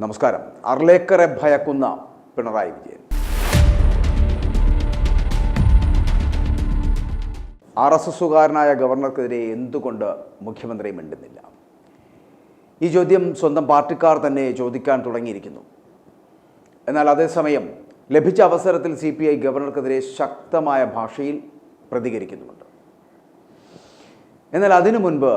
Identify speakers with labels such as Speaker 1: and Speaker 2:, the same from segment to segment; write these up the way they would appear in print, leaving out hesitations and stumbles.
Speaker 1: നമസ്കാരം. അർലേക്കറെ ഭയക്കുന്ന പിണറായി വിജയൻ. RSSുകാരനായ ഗവർണർക്കെതിരെ എന്തുകൊണ്ട് മുഖ്യമന്ത്രി മിണ്ടുന്നില്ല? ഈ ചോദ്യം സ്വന്തം പാർട്ടിക്കാർ തന്നെ ചോദിക്കാൻ തുടങ്ങിയിരിക്കുന്നു. എന്നാൽ അതേസമയം ലഭിച്ച അവസരത്തിൽ CPI ഗവർണർക്കെതിരെ ശക്തമായ ഭാഷയിൽ പ്രതികരിക്കുന്നുമുണ്ട്. എന്നാൽ അതിനു മുൻപ്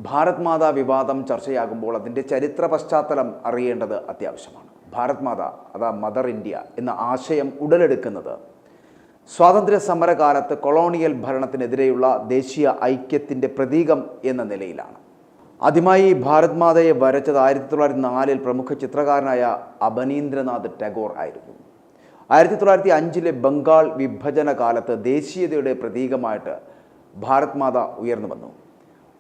Speaker 1: ഭാരത് മാതാ വിവാദം ചർച്ചയാകുമ്പോൾ അതിൻ്റെ ചരിത്ര പശ്ചാത്തലം അറിയേണ്ടത് അത്യാവശ്യമാണ്. ഭാരത് മാത അതാ മദർ ഇന്ത്യ എന്ന ആശയം ഉടലെടുക്കുന്നത് സ്വാതന്ത്ര്യ സമരകാലത്ത് കൊളോണിയൽ ഭരണത്തിനെതിരെയുള്ള ദേശീയ ഐക്യത്തിൻ്റെ പ്രതീകം എന്ന നിലയിലാണ്. ആദ്യമായി ഭാരത് മാതയെ വരച്ചത് 1904 പ്രമുഖ ചിത്രകാരനായ അബനീന്ദ്രനാഥ് ടാഗോർ ആയിരുന്നു. 1905 ബംഗാൾ വിഭജന കാലത്ത് ദേശീയതയുടെ പ്രതീകമായിട്ട് ഭാരത് മാത ഉയർന്നു വന്നു.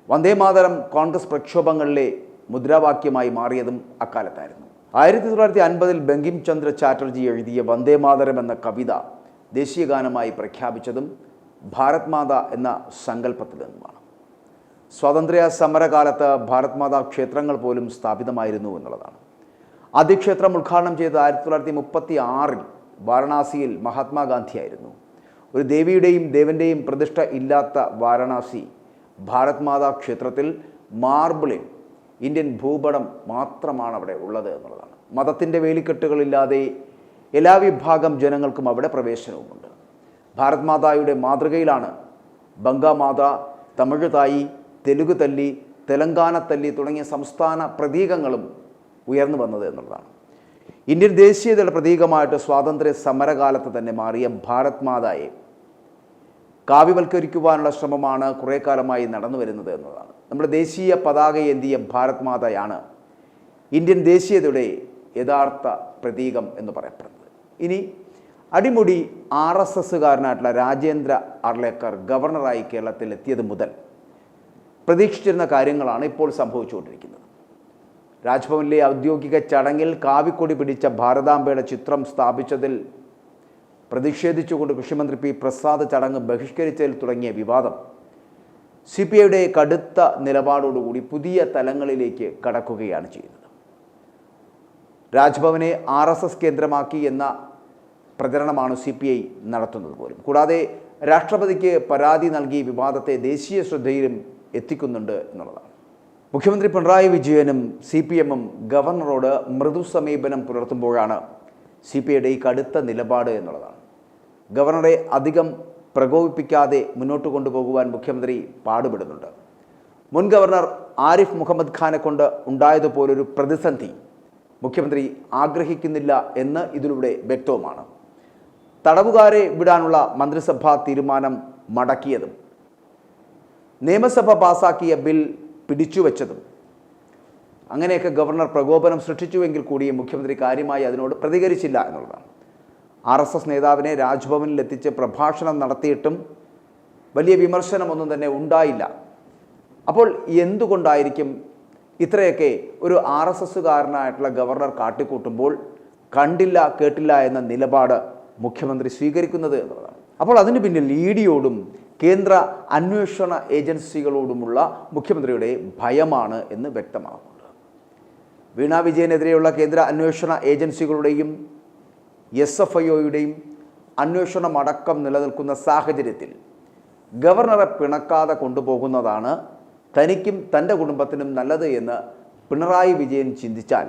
Speaker 1: വന്ദേ മാതരം കോൺഗ്രസ് പ്രക്ഷോഭങ്ങളിലെ മുദ്രാവാക്യമായി മാറിയതും അക്കാലത്തായിരുന്നു. 1950 ബങ്കിം ചന്ദ്ര ചാറ്റർജി എഴുതിയ വന്ദേ മാതരം എന്ന കവിത ദേശീയ ഗാനമായി പ്രഖ്യാപിച്ചതും ഭാരത് മാത എന്ന സങ്കല്പത്തിൽ നിന്നുമാണ്. സ്വാതന്ത്ര്യ സമരകാലത്ത് ഭാരത് മാതാ ക്ഷേത്രങ്ങൾ പോലും സ്ഥാപിതമായിരുന്നു എന്നുള്ളതാണ്. ആദ്യ ക്ഷേത്രം ഉദ്ഘാടനം ചെയ്തത് 1936 വാരണാസിയിൽ മഹാത്മാഗാന്ധിയായിരുന്നു. ഒരു ദേവിയുടെയും ദേവൻ്റെയും പ്രതിഷ്ഠ ഇല്ലാത്ത വാരണാസി ഭാരത് മാതാ ക്ഷേത്രത്തിൽ മാർബിളിൽ ഇന്ത്യൻ ഭൂപടം മാത്രമാണ് അവിടെ ഉള്ളത് എന്നുള്ളതാണ്. മതത്തിൻ്റെ വേലിക്കെട്ടുകളില്ലാതെ എല്ലാ വിഭാഗം ജനങ്ങൾക്കും അവിടെ പ്രവേശനവുമുണ്ട്. ഭാരത് മാതായുടെ മാതൃകയിലാണ് ബംഗാമാത, തമിഴ് തായി, തെലുഗു തല്ലി, തെലങ്കാന തല്ലി തുടങ്ങിയ സംസ്ഥാന പ്രതീകങ്ങളും ഉയർന്നു വന്നത് എന്നുള്ളതാണ്. ഇന്ത്യൻ ദേശീയതയുടെ പ്രതീകമായിട്ട് സ്വാതന്ത്ര്യ സമരകാലത്ത് തന്നെ മാറിയ ഭാരത് മാതായെ കാവ്യവൽക്കരിക്കുവാനുള്ള ശ്രമമാണ് കുറേ കാലമായി നടന്നു വരുന്നത് എന്നതാണ്. നമ്മുടെ ദേശീയ പതാക ഏന്തിയ ഭാരത് മാതയാണ് ഇന്ത്യൻ ദേശീയതയുടെ യഥാർത്ഥ പ്രതീകം എന്ന് പറയപ്പെടുന്നത്. ഇനി അടിമുടി RSSകാരനായിട്ടുള്ള രാജേന്ദ്ര അർലേക്കർ ഗവർണറായി കേരളത്തിൽ എത്തിയത് മുതൽ പ്രതീക്ഷിച്ചിരുന്ന കാര്യങ്ങളാണ് ഇപ്പോൾ സംഭവിച്ചുകൊണ്ടിരിക്കുന്നത്. രാജ്ഭവനിലെ ഔദ്യോഗിക ചടങ്ങിൽ കാവിക്കൊടി പിടിച്ച ഭാരതാംബയുടെ ചിത്രം സ്ഥാപിച്ചതിൽ പ്രതിഷേധിച്ചുകൊണ്ട് കൃഷിമന്ത്രി P. പ്രസാദ് ചടങ്ങ് ബഹിഷ്കരിച്ചതിൽ തുടങ്ങിയ വിവാദം CPIയുടെ കടുത്ത നിലപാടോടുകൂടി പുതിയ തലങ്ങളിലേക്ക് കടക്കുകയാണ് ചെയ്യുന്നത്. രാജ്ഭവനെ RSS കേന്ദ്രമാക്കി എന്ന പ്രചരണമാണ് CPI നടത്തുന്നത് പോലും. കൂടാതെ രാഷ്ട്രപതിക്ക് പരാതി നൽകി വിവാദത്തെ ദേശീയ ശ്രദ്ധയിലും എത്തിക്കുന്നുണ്ട് എന്നുള്ളതാണ്. മുഖ്യമന്ത്രി പിണറായി വിജയനും CPMും ഗവർണറോട് മൃദു സമീപനം പുലർത്തുമ്പോഴാണ് CPIയുടെ ഈ കടുത്ത നിലപാട് എന്നുള്ളതാണ്. ഗവർണറെ അധികം പ്രകോപിപ്പിക്കാതെ മുന്നോട്ട് കൊണ്ടുപോകുവാൻ മുഖ്യമന്ത്രി പാടുപെടുന്നുണ്ട്. മുൻ ഗവർണർ ആരിഫ് മുഹമ്മദ് ഖാനെ കൊണ്ട് ഉണ്ടായതുപോലൊരു പ്രതിസന്ധി മുഖ്യമന്ത്രി ആഗ്രഹിക്കുന്നില്ല എന്ന് ഇതിലൂടെ വ്യക്തവുമാണ്. തടവുകാരെ വിടാനുള്ള മന്ത്രിസഭാ തീരുമാനം മടക്കിയതും നിയമസഭ പാസാക്കിയ ബിൽ പിടിച്ചുവെച്ചതും അങ്ങനെയൊക്കെ ഗവർണർ പ്രകോപനം സൃഷ്ടിച്ചുവെങ്കിൽ കൂടിയും മുഖ്യമന്ത്രി കാര്യമായി അതിനോട് പ്രതികരിച്ചില്ല എന്നുള്ളതാണ്. RSS നേതാവിനെ രാജ്ഭവനിൽ എത്തിച്ച് പ്രഭാഷണം നടത്തിയിട്ടും വലിയ വിമർശനമൊന്നും തന്നെ ഉണ്ടായില്ല. അപ്പോൾ എന്തുകൊണ്ടായിരിക്കും ഇത്രയൊക്കെ ഒരു RSSകാരനായിട്ടുള്ള ഗവർണർ കാട്ടിക്കൂട്ടുമ്പോൾ കണ്ടില്ല കേട്ടില്ല എന്ന നിലപാട് മുഖ്യമന്ത്രി സ്വീകരിക്കുന്നത് എന്നുള്ളതാണ്. അപ്പോൾ അതിന് പിന്നിൽ EDയോടും കേന്ദ്ര അന്വേഷണ ഏജൻസികളോടുമുള്ള മുഖ്യമന്ത്രിയുടെ ഭയമാണ് എന്ന് വ്യക്തമാകുന്നുണ്ട്. വീണ വിജയനെതിരെയുള്ള കേന്ദ്ര അന്വേഷണ ഏജൻസികളുടെയും SFIOയുടെയും അന്വേഷണമടക്കം നിലനിൽക്കുന്ന സാഹചര്യത്തിൽ ഗവർണറെ പിണക്കാതെ കൊണ്ടുപോകുന്നതാണ് തനിക്കും തൻ്റെ കുടുംബത്തിനും നല്ലത് എന്ന് പിണറായി വിജയൻ ചിന്തിച്ചാൽ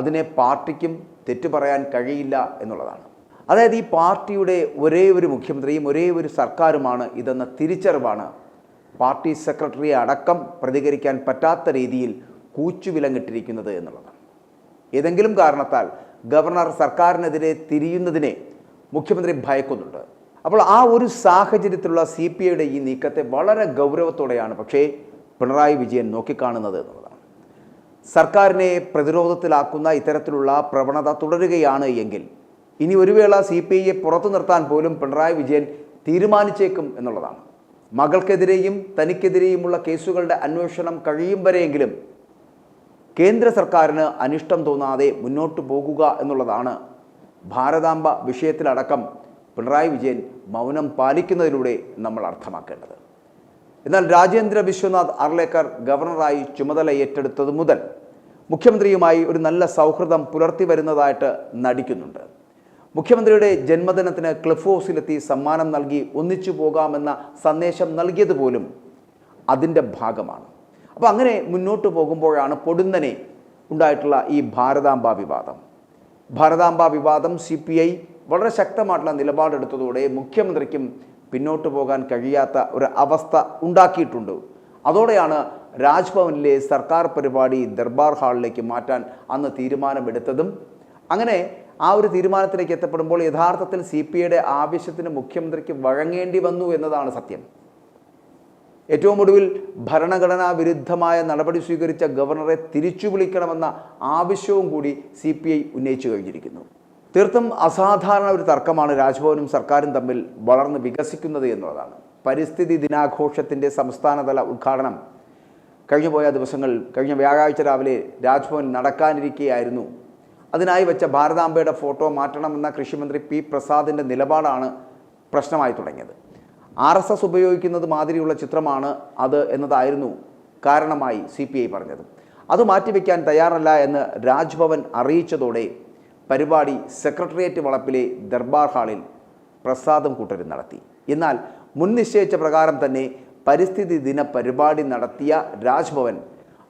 Speaker 1: അതിനെ പാർട്ടിക്കും തെറ്റു പറയാൻ കഴിയില്ല എന്നുള്ളതാണ്. അതായത് ഈ പാർട്ടിയുടെ ഒരേ ഒരു മുഖ്യമന്ത്രിയും ഒരേ ഒരു സർക്കാരുമാണ് ഇതെന്ന തിരിച്ചറിവാണ് പാർട്ടി സെക്രട്ടറിയെ അടക്കം പ്രതികരിക്കാൻ പറ്റാത്ത രീതിയിൽ കൂച്ചുവിലങ്ങിട്ടിരിക്കുന്നത് എന്നുള്ളതാണ്. ഏതെങ്കിലും കാരണത്താൽ ഗവർണർ സർക്കാരിനെതിരെ തിരിയുന്നതിനെ മുഖ്യമന്ത്രി ഭയക്കുന്നുണ്ട്. അപ്പോൾ ആ ഒരു സാഹചര്യത്തിലുള്ള CPIയുടെ ഈ നീക്കത്തെ വളരെ ഗൗരവത്തോടെയാണ് പക്ഷേ പിണറായി വിജയൻ നോക്കിക്കാണുന്നത് എന്നുള്ളതാണ്. സർക്കാരിനെ പ്രതിരോധത്തിലാക്കുന്ന ഇത്തരത്തിലുള്ള പ്രവണത തുടരുകയാണ് എങ്കിൽ ഇനി ഒരു വേള CPIയെ പുറത്തു നിർത്താൻ പോലും പിണറായി വിജയൻ തീരുമാനിച്ചേക്കും എന്നുള്ളതാണ്. മകൾക്കെതിരെയും തനിക്കെതിരെയുമുള്ള കേസുകളുടെ അന്വേഷണം കഴിയും വരെയെങ്കിലും കേന്ദ്ര സർക്കാരിന് അനിഷ്ടം തോന്നാതെ മുന്നോട്ട് പോകുക എന്നുള്ളതാണ് ഭാരതാംബ വിഷയത്തിലടക്കം പിണറായി വിജയൻ മൗനം പാലിക്കുന്നതിലൂടെ നമ്മൾ അർത്ഥമാക്കേണ്ടത്. എന്നാൽ രാജേന്ദ്ര വിശ്വനാഥ് അർലേക്കർ ഗവർണറായി ചുമതല ഏറ്റെടുത്തത് മുതൽ മുഖ്യമന്ത്രിയുമായി ഒരു നല്ല സൗഹൃദം പുലർത്തി വരുന്നതായിട്ട് നടിക്കുന്നുണ്ട്. മുഖ്യമന്ത്രിയുടെ ജന്മദിനത്തിന് ക്ലിഫ് ഹൗസിലെത്തി സമ്മാനം നൽകി ഒന്നിച്ചു പോകാമെന്ന സന്ദേശം നൽകിയതുപോലും അതിൻ്റെ ഭാഗമാണ്. അപ്പോൾ അങ്ങനെ മുന്നോട്ട് പോകുമ്പോഴാണ് പൊടുന്നനെ ഉണ്ടായിട്ടുള്ള ഈ ഭാരതാംബ വിവാദം CPI വളരെ ശക്തമായിട്ടുള്ള നിലപാടെടുത്തതോടെ മുഖ്യമന്ത്രിക്കും പിന്നോട്ട് പോകാൻ കഴിയാത്ത ഒരു അവസ്ഥ ഉണ്ടാക്കിയിട്ടുണ്ട്. അതോടെയാണ് രാജ്ഭവനിലെ സർക്കാർ പരിപാടി ദർബാർ ഹാളിലേക്ക് മാറ്റാൻ അന്ന് തീരുമാനമെടുത്തതും. അങ്ങനെ ആ ഒരു തീരുമാനത്തിലേക്ക് എത്തപ്പെടുമ്പോൾ യഥാർത്ഥത്തിൽ CPIയുടെ ആവശ്യത്തിന് മുഖ്യമന്ത്രിക്ക് വഴങ്ങേണ്ടി വന്നു എന്നതാണ് സത്യം. ഏറ്റവും ഒടുവിൽ ഭരണഘടനാ വിരുദ്ധമായ നടപടി സ്വീകരിച്ച ഗവർണറെ തിരിച്ചു വിളിക്കണമെന്ന ആവശ്യവും കൂടി CPI ഉന്നയിച്ചു കഴിഞ്ഞിരിക്കുന്നു. തീർത്തും അസാധാരണ ഒരു തർക്കമാണ് രാജ്ഭവനും സർക്കാരും തമ്മിൽ വളർന്ന് വികസിക്കുന്നത് എന്നുള്ളതാണ്. പരിസ്ഥിതി ദിനാഘോഷത്തിൻ്റെ സംസ്ഥാനതല ഉദ്ഘാടനം കഴിഞ്ഞ വ്യാഴാഴ്ച രാവിലെ രാജ്ഭവൻ നടക്കാനിരിക്കുകയായിരുന്നു. അതിനായി വെച്ച ഭാരതാംബയുടെ ഫോട്ടോ മാറ്റണമെന്ന കൃഷിമന്ത്രി P. പ്രസാദിൻ്റെ നിലപാടാണ് പ്രശ്നമായി തുടങ്ങിയത്. RSS ഉപയോഗിക്കുന്നത് മാതിരിയുള്ള ചിത്രമാണ് അത് എന്നതായിരുന്നു കാരണമായി CPI പറഞ്ഞത്. അത് മാറ്റിവെക്കാൻ തയ്യാറല്ല എന്ന് രാജ്ഭവൻ അറിയിച്ചതോടെ പരിപാടി സെക്രട്ടേറിയറ്റ് വളപ്പിലെ ദർബാർ ഹാളിൽ പ്രസാദം കൂട്ടരും നടത്തി. എന്നാൽ മുൻ നിശ്ചയിച്ച പ്രകാരം തന്നെ പരിസ്ഥിതി ദിന പരിപാടി നടത്തിയ രാജ്ഭവൻ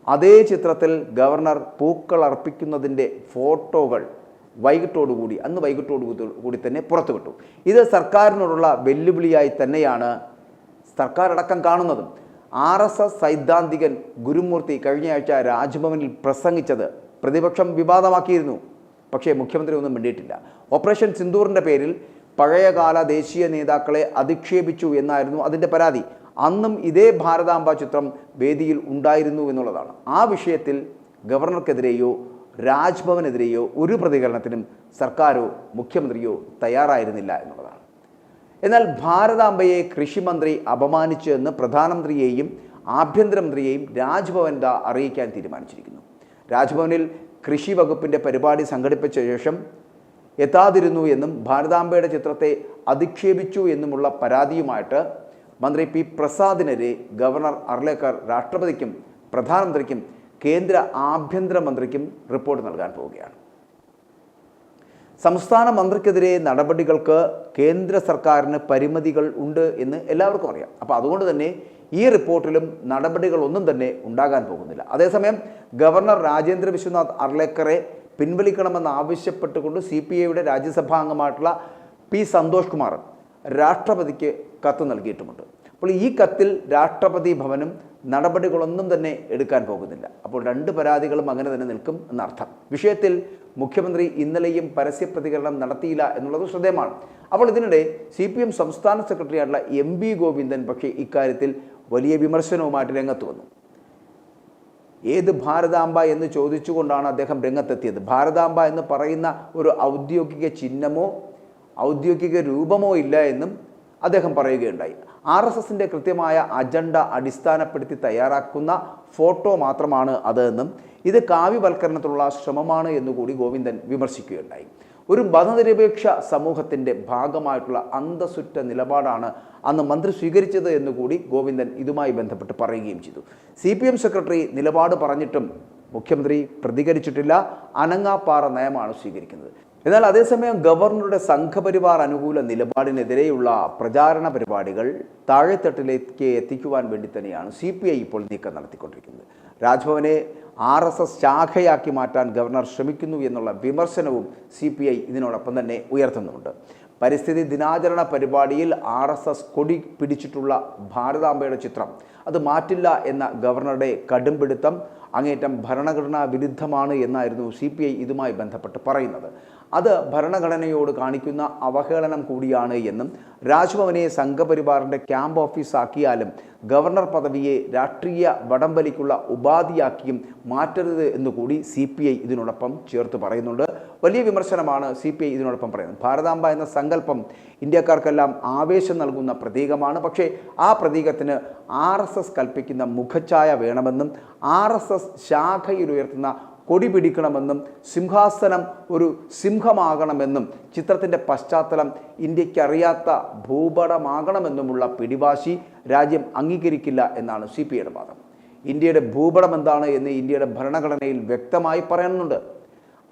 Speaker 1: അതേ ചിത്രത്തിൽ ഗവർണർ പൂക്കൾ അർപ്പിക്കുന്നതിൻ്റെ ഫോട്ടോകൾ അന്ന് വൈകിട്ടോടുകൂടി തന്നെ പുറത്തുവിട്ടു. ഇത് സർക്കാരിനോടുള്ള വെല്ലുവിളിയായി തന്നെയാണ് സർക്കാരടക്കം കാണുന്നതും. RSS സൈദ്ധാന്തികൻ ഗുരുമൂർത്തി കഴിഞ്ഞയാഴ്ച രാജ്ഭവനിൽ പ്രസംഗിച്ചത് പ്രതിപക്ഷം വിവാദമാക്കിയിരുന്നു. പക്ഷേ മുഖ്യമന്ത്രി ഒന്നും മിണ്ടിയിട്ടില്ല. ഓപ്പറേഷൻ സിന്ദൂറിൻ്റെ പേരിൽ പഴയകാല ദേശീയ നേതാക്കളെ അധിക്ഷേപിച്ചു എന്നായിരുന്നു അതിൻ്റെ പരാതി. അന്നും ഇതേ ഭാരതാംബ ചിത്രം വേദിയിൽ ഉണ്ടായിരുന്നു എന്നുള്ളതാണ്. ആ വിഷയത്തിൽ ഗവർണർക്കെതിരെയോ രാജ്ഭവനെതിരെയോ ഒരു പ്രതികരണത്തിനും സർക്കാരോ മുഖ്യമന്ത്രിയോ തയ്യാറായിരുന്നില്ല എന്നുള്ളതാണ്. എന്നാൽ ഭാരതാംബയെ കൃഷിമന്ത്രി അപമാനിച്ചു എന്ന് പ്രധാനമന്ത്രിയെയും ആഭ്യന്തരമന്ത്രിയെയും രാജ്ഭവൻ അറിയിക്കാൻ തീരുമാനിച്ചിരിക്കുന്നു. രാജ്ഭവനിൽ കൃഷി വകുപ്പിൻ്റെ പരിപാടി സംഘടിപ്പിച്ച ശേഷം എത്താതിരുന്നു എന്നും ഭാരതാംബയുടെ ചിത്രത്തെ അധിക്ഷേപിച്ചു എന്നുമുള്ള പരാതിയുമായിട്ട് മന്ത്രി P. പ്രസാദിനെതിരെ ഗവർണർ അർലേക്കർ രാഷ്ട്രപതിക്കും പ്രധാനമന്ത്രിക്കും കേന്ദ്ര ആഭ്യന്തരമന്ത്രിക്കും റിപ്പോർട്ട് നൽകാൻ പോവുകയാണ്. സംസ്ഥാന മന്ത്രിക്കെതിരെ നടപടികൾക്ക് കേന്ദ്ര സർക്കാരിന് പരിമിതികൾ ഉണ്ട് എന്ന് എല്ലാവർക്കും അറിയാം. അപ്പോൾ അതുകൊണ്ട് തന്നെ ഈ റിപ്പോർട്ടിലും നടപടികളൊന്നും തന്നെ ഉണ്ടാകാൻ പോകുന്നില്ല. അതേസമയം ഗവർണർ രാജേന്ദ്ര വിശ്വനാഥ് അർലേക്കറെ പിൻവലിക്കണമെന്ന് ആവശ്യപ്പെട്ടുകൊണ്ട് CPIയുടെ രാജ്യസഭാംഗമായിട്ടുള്ള P. സന്തോഷ് കുമാർ രാഷ്ട്രപതിക്ക് കത്ത് നൽകിയിട്ടുമുണ്ട്. അപ്പോൾ ഈ കത്തിൽ രാഷ്ട്രപതി ഭവനും നടപടികളൊന്നും തന്നെ എടുക്കാൻ പോകുന്നില്ല. അപ്പോൾ രണ്ട് പരാതികളും അങ്ങനെ തന്നെ നിൽക്കും എന്നർത്ഥം. വിഷയത്തിൽ മുഖ്യമന്ത്രി ഇന്നലെയും പരസ്യ പ്രതികരണം നടത്തിയില്ല എന്നുള്ളത് ശ്രദ്ധേയമാണ്. അപ്പോൾ ഇതിനിടെ CPM സംസ്ഥാന സെക്രട്ടറിയായിട്ടുള്ള MB ഗോവിന്ദൻ പക്ഷേ ഇക്കാര്യത്തിൽ വലിയ വിമർശനവുമായിട്ട് രംഗത്ത് വന്നു. ഏത് ഭാരതാംബ എന്ന് ചോദിച്ചുകൊണ്ടാണ് അദ്ദേഹം രംഗത്തെത്തിയത്. ഭാരതാംബ എന്ന് പറയുന്ന ഒരു ഔദ്യോഗിക ചിഹ്നമോ ഔദ്യോഗിക രൂപമോ ഇല്ല എന്നും അദ്ദേഹം പറയുകയുണ്ടായി. RSSൻ്റെ കൃത്യമായ അജണ്ട അടിസ്ഥാനപ്പെടുത്തി തയ്യാറാക്കുന്ന ഫോട്ടോ മാത്രമാണ് അതെന്നും ഇത് കാവ്യവൽക്കരണത്തിലുള്ള ശ്രമമാണ് എന്നുകൂടി ഗോവിന്ദൻ വിമർശിക്കുകയുണ്ടായി. ഒരു മതനിരപേക്ഷ സമൂഹത്തിൻ്റെ ഭാഗമായിട്ടുള്ള അന്തസ്സുറ്റ നിലപാടാണ് അന്ന് മന്ത്രി സ്വീകരിച്ചത് എന്നുകൂടി ഗോവിന്ദൻ ഇതുമായി ബന്ധപ്പെട്ട് പറയുകയും ചെയ്തു. CPM സെക്രട്ടറി നിലപാട് പറഞ്ഞിട്ടും മുഖ്യമന്ത്രി പ്രതികരിച്ചിട്ടില്ല. അനങ്ങാപ്പാറ നയമാണ് സ്വീകരിക്കുന്നത്. എന്നാൽ അതേസമയം ഗവർണറുടെ സംഘപരിവാർ അനുകൂല നിലപാടിനെതിരെയുള്ള പ്രചാരണ പരിപാടികൾ താഴെത്തട്ടിലേക്ക് എത്തിക്കുവാൻ വേണ്ടി തന്നെയാണ് CPI ഇപ്പോൾ നീക്കം നടത്തിക്കൊണ്ടിരിക്കുന്നത്. രാജ്ഭവനെ RSS ശാഖയാക്കി മാറ്റാൻ ഗവർണർ ശ്രമിക്കുന്നു എന്നുള്ള വിമർശനവും CPI ഇതിനോടൊപ്പം തന്നെ ഉയർത്തുന്നുണ്ട്. പരിസ്ഥിതി ദിനാചരണ പരിപാടിയിൽ RSS കൊടി പിടിച്ചിട്ടുള്ള ഭാരതാംബയുടെ ചിത്രം അത് മാറ്റില്ല എന്ന ഗവർണറുടെ കടുംപിടുത്തം അങ്ങേറ്റം ഭരണഘടനാ വിരുദ്ധമാണ് എന്നായിരുന്നു CPI ഇതുമായി ബന്ധപ്പെട്ട് പറയുന്നത്. അത് ഭരണഘടനയോട് കാണിക്കുന്ന അവഹേളനം കൂടിയാണ് എന്നും രാജ്ഭവനെ സംഘപരിവാറിൻ്റെ ക്യാമ്പ് ഓഫീസാക്കിയാലും ഗവർണർ പദവിയെ രാഷ്ട്രീയ വടംവലിക്കുള്ള ഉപാധിയാക്കിയും മാറ്റരുത് എന്നുകൂടി CPI ഇതിനോടൊപ്പം ചേർത്ത് പറയുന്നുണ്ട്. വലിയ വിമർശനമാണ് CPI ഇതിനോടൊപ്പം പറയുന്നത്. ഭാരതാംബ എന്ന സങ്കല്പം ഇന്ത്യക്കാർക്കെല്ലാം ആവേശം നൽകുന്ന പ്രതീകമാണ്. പക്ഷേ ആ പ്രതീകത്തിന് RSS കൽപ്പിക്കുന്ന മുഖഛായ വേണമെന്നും RSS ശാഖയിലുയർത്തുന്ന കൊടി പിടിക്കണമെന്നും സിംഹാസനം ഒരു സിംഹമാകണമെന്നും ചിത്രത്തിൻ്റെ പശ്ചാത്തലം ഇന്ത്യക്കറിയാത്ത ഭൂപടമാകണമെന്നുമുള്ള പിടിവാശി രാജ്യം അംഗീകരിക്കില്ല എന്നാണ് CPIയുടെ വാദം. ഇന്ത്യയുടെ ഭൂപടം എന്താണ് എന്ന് ഇന്ത്യയുടെ ഭരണഘടനയിൽ വ്യക്തമായി പറയുന്നുണ്ട്.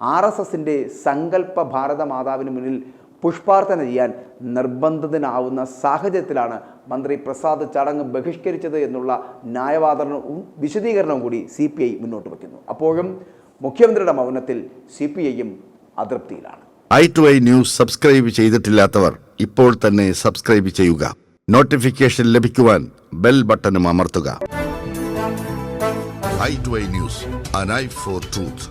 Speaker 1: RSSന്റെ സങ്കല്പ ഭാരതമാതാവിന് മുന്നിൽ പുഷ്പാർച്ചന ചെയ്യാൻ നിർബന്ധിതനാവുന്ന സാഹചര്യത്തിലാണ് മന്ത്രി പ്രസാദ് ചടങ്ങ് ബഹിഷ്കരിച്ചത് എന്നുള്ള ന്യായവാദനവും വിശദീകരണവും കൂടി CPI മുന്നോട്ട് വയ്ക്കുന്നു. അപ്പോഴും മുഖ്യമന്ത്രിയുടെ മൗനത്തിൽ CPIയും അതൃപ്തിയിലാണ്.
Speaker 2: i2i ന്യൂസ് സബ്സ്ക്രൈബ് ചെയ്തിട്ടില്ലാത്തവർ ഇപ്പോൾ തന്നെ സബ്സ്ക്രൈബ് ചെയ്യുക. നോട്ടിഫിക്കേഷൻ ലഭിക്കുവാൻ ബെൽ ബട്ടണും അമർത്തുക. i2i news, an eye for truth.